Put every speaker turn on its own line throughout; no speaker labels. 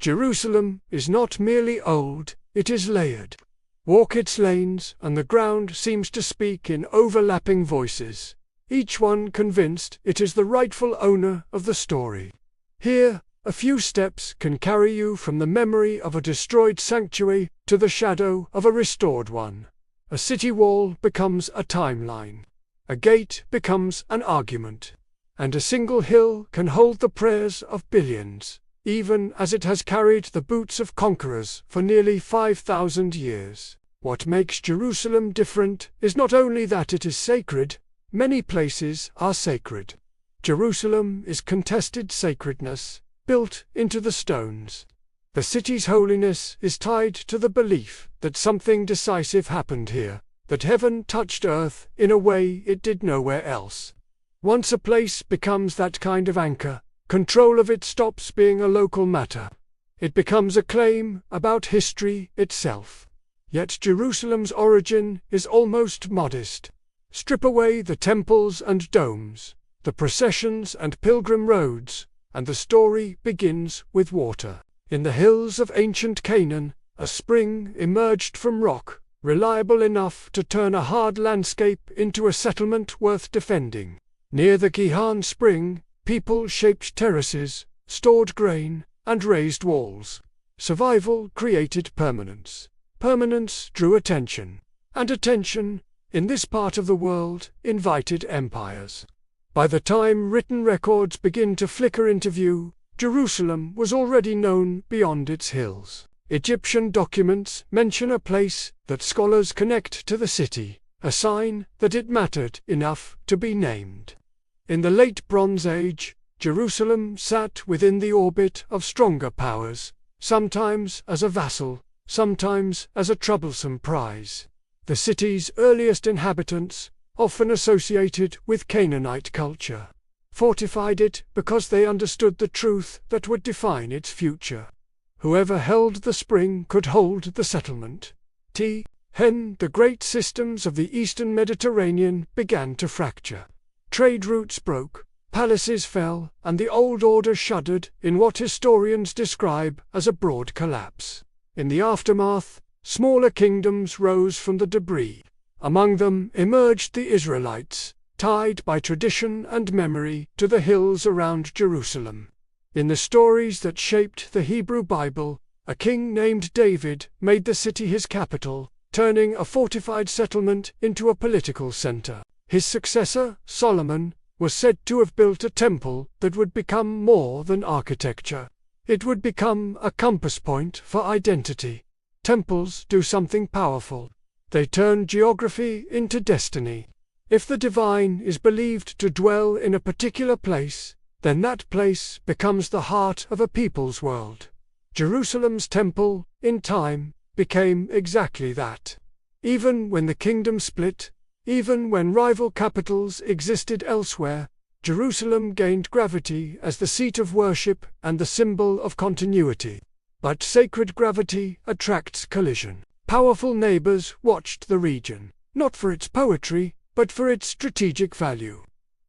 Jerusalem is not merely old, it is layered. Walk its lanes, and the ground seems to speak in overlapping voices, each one convinced it is the rightful owner of the story. Here, a few steps can carry you from the memory of a destroyed sanctuary to the shadow of a restored one. A city wall becomes a timeline. A gate becomes an argument. And a single hill can hold the prayers of billions, even as it has carried the boots of conquerors for nearly 5,000 years. What makes Jerusalem different is not only that it is sacred, many places are sacred. Jerusalem is contested sacredness, built into the stones. The city's holiness is tied to the belief that something decisive happened here, that heaven touched earth in a way it did nowhere else. Once a place becomes that kind of anchor, control of it stops being a local matter. It becomes a claim about history itself. Yet Jerusalem's origin is almost modest. Strip away the temples and domes, the processions and pilgrim roads, and the story begins with water. In the hills of ancient Canaan, a spring emerged from rock, reliable enough to turn a hard landscape into a settlement worth defending. Near the Gihon spring, people shaped terraces, stored grain, and raised walls. Survival created permanence. Permanence drew attention. And attention, in this part of the world, invited empires. By the time written records begin to flicker into view, Jerusalem was already known beyond its hills. Egyptian documents mention a place that scholars connect to the city, a sign that it mattered enough to be named. In the late Bronze Age, Jerusalem sat within the orbit of stronger powers, sometimes as a vassal, sometimes as a troublesome prize. The city's earliest inhabitants, often associated with Canaanite culture, fortified it because they understood the truth that would define its future. Whoever held the spring could hold the settlement. The great systems of the eastern Mediterranean began to fracture. Trade routes broke, palaces fell, and the old order shuddered in what historians describe as a broad collapse. In the aftermath, smaller kingdoms rose from the debris. Among them emerged the Israelites, tied by tradition and memory to the hills around Jerusalem. In the stories that shaped the Hebrew Bible, a king named David made the city his capital, turning a fortified settlement into a political center. His successor, Solomon, was said to have built a temple that would become more than architecture. It would become a compass point for identity. Temples do something powerful. They turn geography into destiny. If the divine is believed to dwell in a particular place, then that place becomes the heart of a people's world. Jerusalem's temple, in time, became exactly that. Even when the kingdom split, even when rival capitals existed elsewhere, Jerusalem gained gravity as the seat of worship and the symbol of continuity. But sacred gravity attracts collision. Powerful neighbors watched the region, not for its poetry, but for its strategic value.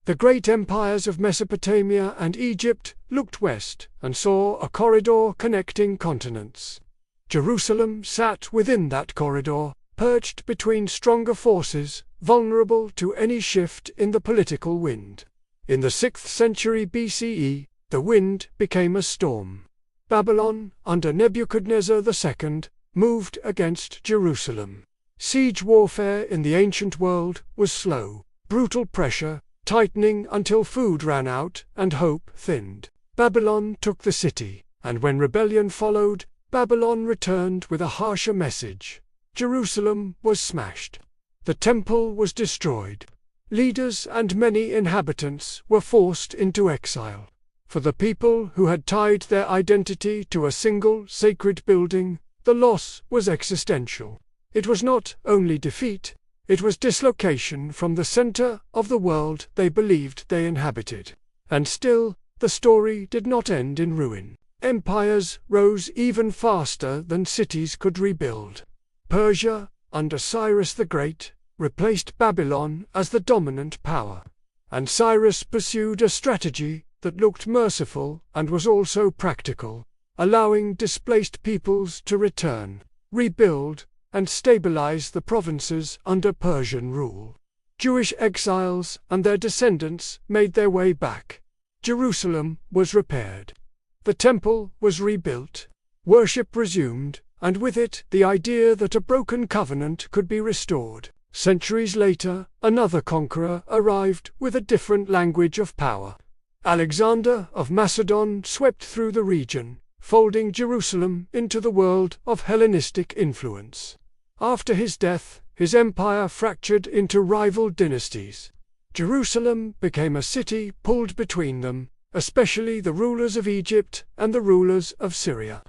The great empires of Mesopotamia and Egypt looked west and saw a corridor connecting continents. Jerusalem sat within that corridor, perched between stronger forces, vulnerable to any shift in the political wind. In the 6th century BCE, the wind became a storm. Babylon, under Nebuchadnezzar II, moved against Jerusalem. Siege warfare in the ancient world was slow, brutal pressure, tightening until food ran out and hope thinned. Babylon took the city, and when rebellion followed, Babylon returned with a harsher message. Jerusalem was smashed. The temple was destroyed. Leaders and many inhabitants were forced into exile. For the people who had tied their identity to a single sacred building, the loss was existential. It was not only defeat, it was dislocation from the center of the world they believed they inhabited. And still, the story did not end in ruin. Empires rose even faster than cities could rebuild. Persia, under Cyrus the Great, replaced Babylon as the dominant power. And Cyrus pursued a strategy that looked merciful and was also practical. allowing displaced peoples to return, rebuild, and stabilize the provinces under Persian rule. Jewish exiles and their descendants made their way back. Jerusalem was repaired. The temple was rebuilt. Worship resumed, and with it the idea that a broken covenant could be restored. Centuries later, another conqueror arrived with a different language of power. Alexander of Macedon swept through the region, folding Jerusalem into the world of Hellenistic influence. After his death, his empire fractured into rival dynasties. Jerusalem became a city pulled between them, especially the rulers of Egypt and the rulers of Syria.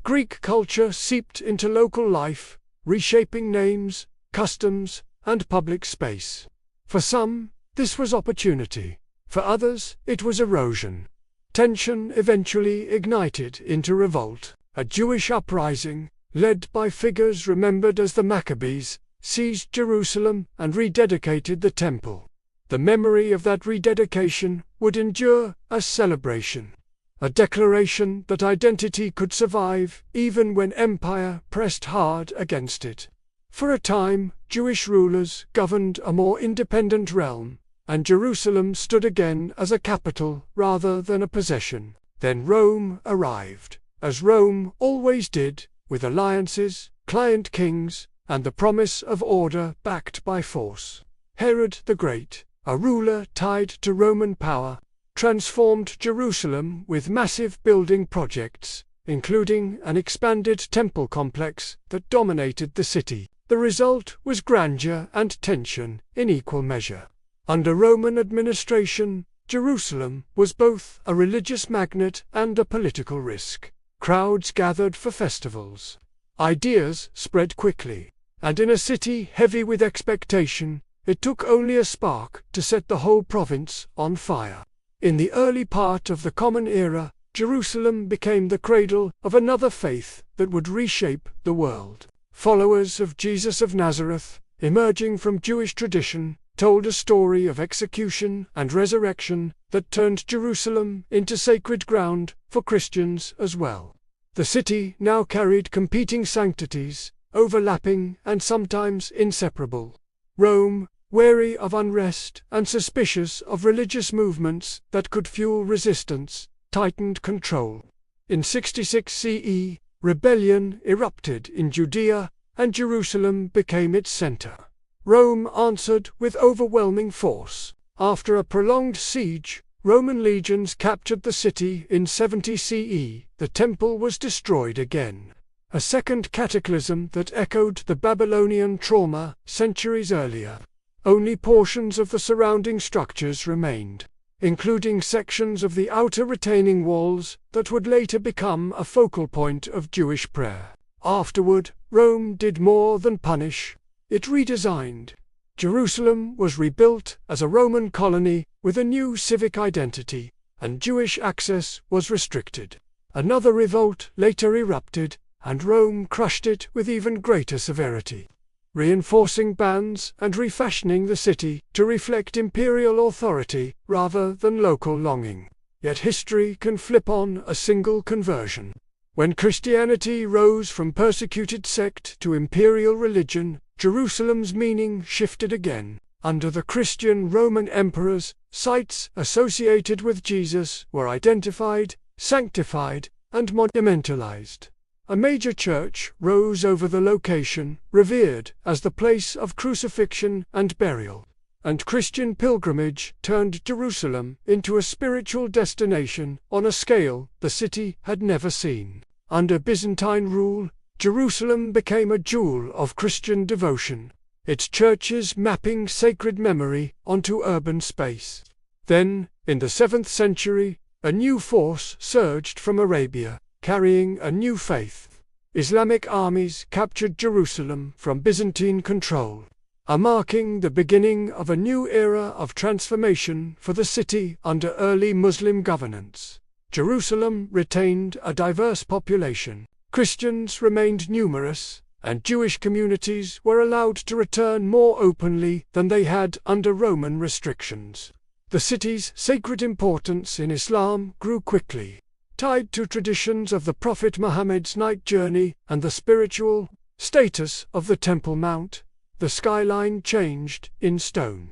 Greek culture seeped into local life, reshaping names, customs, and public space. For some, this was opportunity. For others, it was erosion. Tension eventually ignited into revolt. A Jewish uprising, led by figures remembered as the Maccabees, seized Jerusalem and rededicated the temple. The memory of that rededication would endure as celebration. A declaration that identity could survive even when empire pressed hard against it. For a time, Jewish rulers governed a more independent realm, and Jerusalem stood again as a capital rather than a possession. Then Rome arrived, as Rome always did, with alliances, client kings, and the promise of order backed by force. Herod the Great, a ruler tied to Roman power, transformed Jerusalem with massive building projects, including an expanded temple complex that dominated the city. The result was grandeur and tension in equal measure. Under Roman administration, Jerusalem was both a religious magnet and a political risk. Crowds gathered for festivals. Ideas spread quickly, and in a city heavy with expectation, it took only a spark to set the whole province on fire. In the early part of the Common Era, Jerusalem became the cradle of another faith that would reshape the world. Followers of Jesus of Nazareth, emerging from Jewish tradition, told a story of execution and resurrection that turned Jerusalem into sacred ground for Christians as well. The city now carried competing sanctities, overlapping and sometimes inseparable. Rome, wary of unrest and suspicious of religious movements that could fuel resistance, tightened control. In 66 CE, rebellion erupted in Judea, and Jerusalem became its center. Rome answered with overwhelming force. After a prolonged siege, Roman legions captured the city in 70 CE. The temple was destroyed again. A second cataclysm that echoed the Babylonian trauma centuries earlier. Only portions of the surrounding structures remained, including sections of the outer retaining walls that would later become a focal point of Jewish prayer. Afterward, Rome did more than punish. It redesigned. Jerusalem was rebuilt as a Roman colony with a new civic identity, and Jewish access was restricted. Another revolt later erupted, and Rome crushed it with even greater severity, reinforcing bans and refashioning the city to reflect imperial authority rather than local longing. Yet history can flip on a single conversion. When Christianity rose from persecuted sect to imperial religion, Jerusalem's meaning shifted again. Under the Christian Roman emperors, sites associated with Jesus were identified, sanctified, and monumentalized. A major church rose over the location, revered as the place of crucifixion and burial. And Christian pilgrimage turned Jerusalem into a spiritual destination on a scale the city had never seen. Under Byzantine rule, Jerusalem became a jewel of Christian devotion, its churches mapping sacred memory onto urban space. Then, in the 7th century, a new force surged from Arabia, carrying a new faith. Islamic armies captured Jerusalem from Byzantine control, marking the beginning of a new era of transformation for the city under early Muslim governance. Jerusalem retained a diverse population. Christians remained numerous, and Jewish communities were allowed to return more openly than they had under Roman restrictions. The city's sacred importance in Islam grew quickly. tied to traditions of the Prophet Muhammad's night journey and the spiritual status of the Temple Mount. The skyline changed in stone.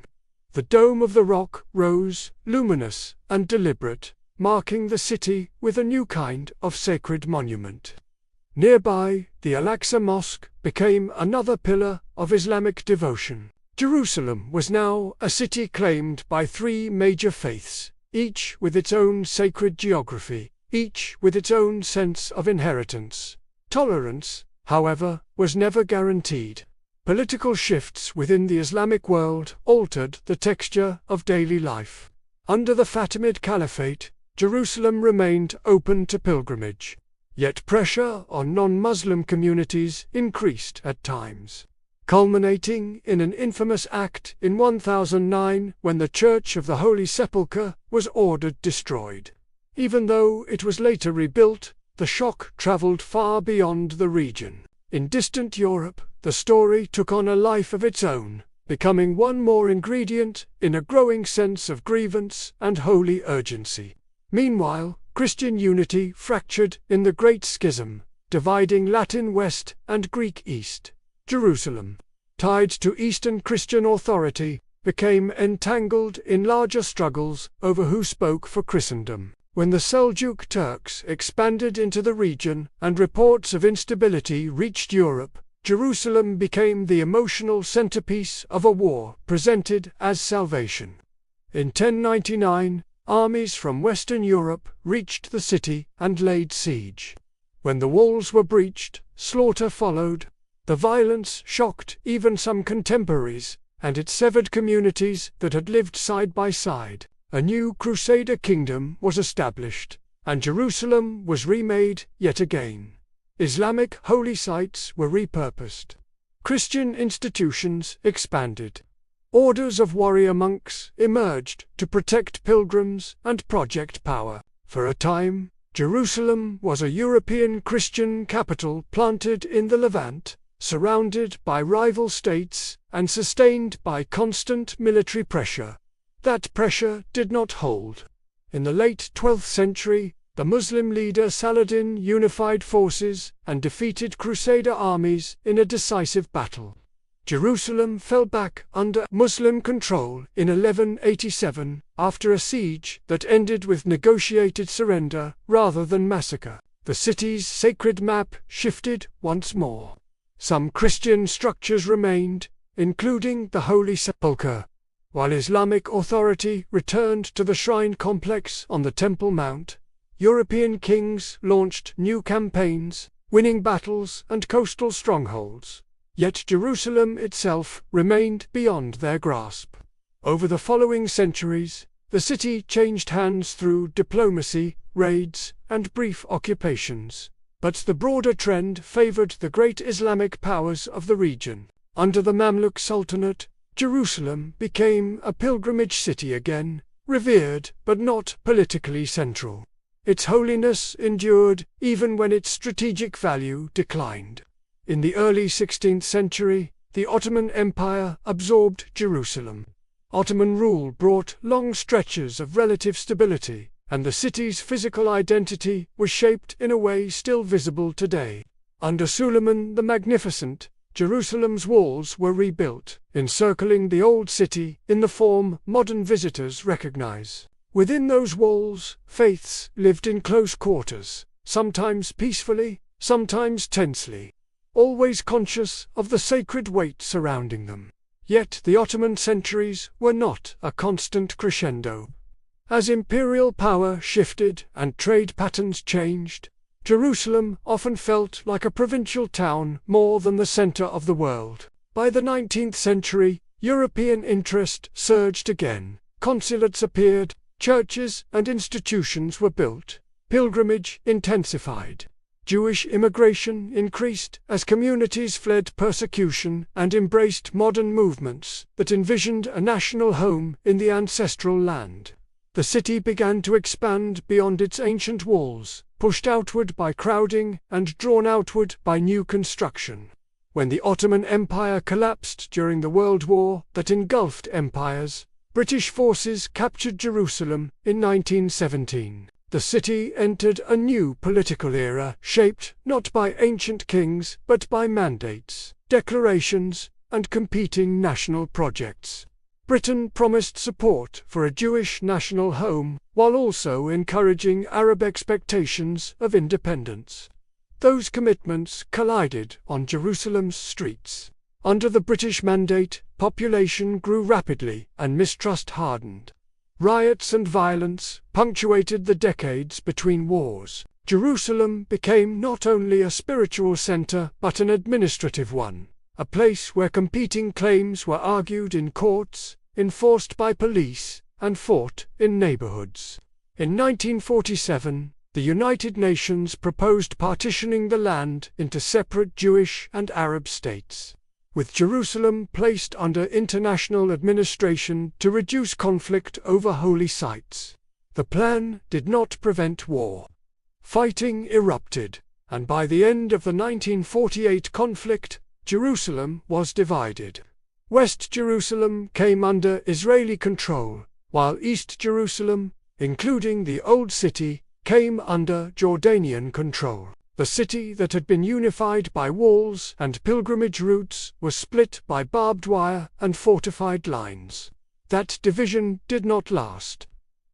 The dome of the rock rose, luminous and deliberate, marking the city with a new kind of sacred monument. Nearby, the Al-Aqsa Mosque became another pillar of Islamic devotion. Jerusalem was now a city claimed by three major faiths, each with its own sacred geography, each with its own sense of inheritance. Tolerance, however, was never guaranteed. Political shifts within the Islamic world altered the texture of daily life. Under the Fatimid Caliphate, Jerusalem remained open to pilgrimage. Yet pressure on non-Muslim communities increased at times, culminating in an infamous act in 1009 when the Church of the Holy Sepulchre was ordered destroyed. Even though it was later rebuilt, the shock traveled far beyond the region. In distant Europe, the story took on a life of its own, becoming one more ingredient in a growing sense of grievance and holy urgency. Meanwhile, Christian unity fractured in the Great Schism, dividing Latin West and Greek East. Jerusalem, tied to Eastern Christian authority, became entangled in larger struggles over who spoke for Christendom. When the Seljuk Turks expanded into the region and reports of instability reached Europe, Jerusalem became the emotional centerpiece of a war presented as salvation. In 1099, armies from Western Europe reached the city and laid siege. When the walls were breached, slaughter followed. The violence shocked even some contemporaries, and it severed communities that had lived side by side. A new Crusader kingdom was established, and Jerusalem was remade yet again. Islamic holy sites were repurposed. Christian institutions expanded. Orders of warrior monks emerged to protect pilgrims and project power. For a time, Jerusalem was a European Christian capital planted in the Levant, surrounded by rival states and sustained by constant military pressure. That pressure did not hold. In the late 12th century, the Muslim leader Saladin unified forces and defeated Crusader armies in a decisive battle. Jerusalem fell back under Muslim control in 1187, after a siege that ended with negotiated surrender rather than massacre. The city's sacred map shifted once more. Some Christian structures remained, including the Holy Sepulchre, while Islamic authority returned to the shrine complex on the Temple Mount. European kings launched new campaigns, winning battles and coastal strongholds. Yet Jerusalem itself remained beyond their grasp. Over the following centuries, the city changed hands through diplomacy, raids, and brief occupations. But the broader trend favored the great Islamic powers of the region. Under the Mamluk Sultanate, Jerusalem became a pilgrimage city again, revered but not politically central. Its holiness endured even when its strategic value declined. In the early 16th century, the Ottoman Empire absorbed Jerusalem. Ottoman rule brought long stretches of relative stability, and the city's physical identity was shaped in a way still visible today. Under Suleiman the Magnificent, Jerusalem's walls were rebuilt, encircling the old city in the form modern visitors recognize. Within those walls, faiths lived in close quarters, sometimes peacefully, sometimes tensely, always conscious of the sacred weight surrounding them. Yet the Ottoman centuries were not a constant crescendo. As imperial power shifted and trade patterns changed, Jerusalem often felt like a provincial town more than the center of the world. By the 19th century, European interest surged again. Consulates appeared, churches and institutions were built, pilgrimage intensified. Jewish immigration increased as communities fled persecution and embraced modern movements that envisioned a national home in the ancestral land. The city began to expand beyond its ancient walls, pushed outward by crowding and drawn outward by new construction. When the Ottoman Empire collapsed during the World War that engulfed empires, British forces captured Jerusalem in 1917. The city entered a new political era shaped not by ancient kings but by mandates, declarations, and competing national projects. Britain promised support for a Jewish national home, while also encouraging Arab expectations of independence. Those commitments collided on Jerusalem's streets. Under the British mandate, population grew rapidly and mistrust hardened. Riots and violence punctuated the decades between wars. Jerusalem became not only a spiritual center but an administrative one, a place where competing claims were argued in courts, enforced by police, and fought in neighborhoods. In 1947, the United Nations proposed partitioning the land into separate Jewish and Arab states, with Jerusalem placed under international administration to reduce conflict over holy sites. The plan did not prevent war. Fighting erupted, and by the end of the 1948 conflict, Jerusalem was divided. West Jerusalem came under Israeli control, while East Jerusalem, including the Old City, came under Jordanian control. The city that had been unified by walls and pilgrimage routes was split by barbed wire and fortified lines. That division did not last.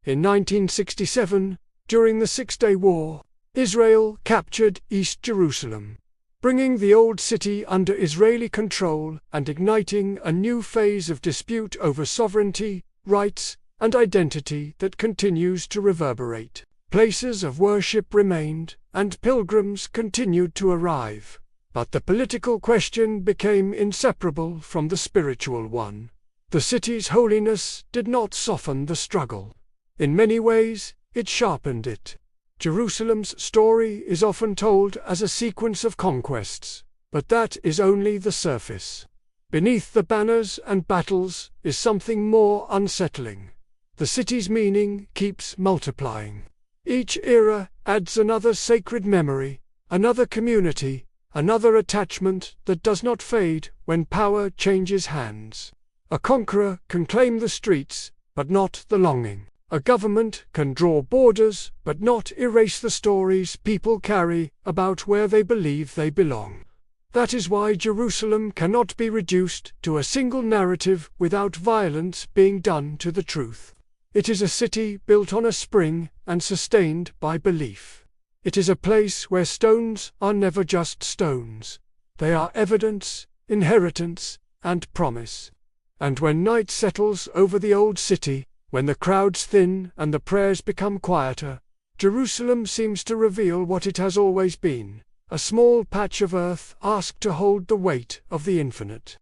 In 1967, during the Six-Day War, Israel captured East Jerusalem, bringing the Old City under Israeli control and igniting a new phase of dispute over sovereignty, rights, and identity that continues to reverberate. Places of worship remained, and pilgrims continued to arrive, but the political question became inseparable from the spiritual one. The city's holiness did not soften the struggle. In many ways, it sharpened it. Jerusalem's story is often told as a sequence of conquests, but that is only the surface. Beneath the banners and battles is something more unsettling. The city's meaning keeps multiplying. Each era adds another sacred memory, another community, another attachment that does not fade when power changes hands. A conqueror can claim the streets, but not the longing. A government can draw borders, but not erase the stories people carry about where they believe they belong. That is why Jerusalem cannot be reduced to a single narrative without violence being done to the truth. It is a city built on a spring and sustained by belief. It is a place where stones are never just stones. They are evidence, inheritance, and promise. And when night settles over the old city, when the crowds thin and the prayers become quieter, Jerusalem seems to reveal what it has always been, a small patch of earth asked to hold the weight of the infinite.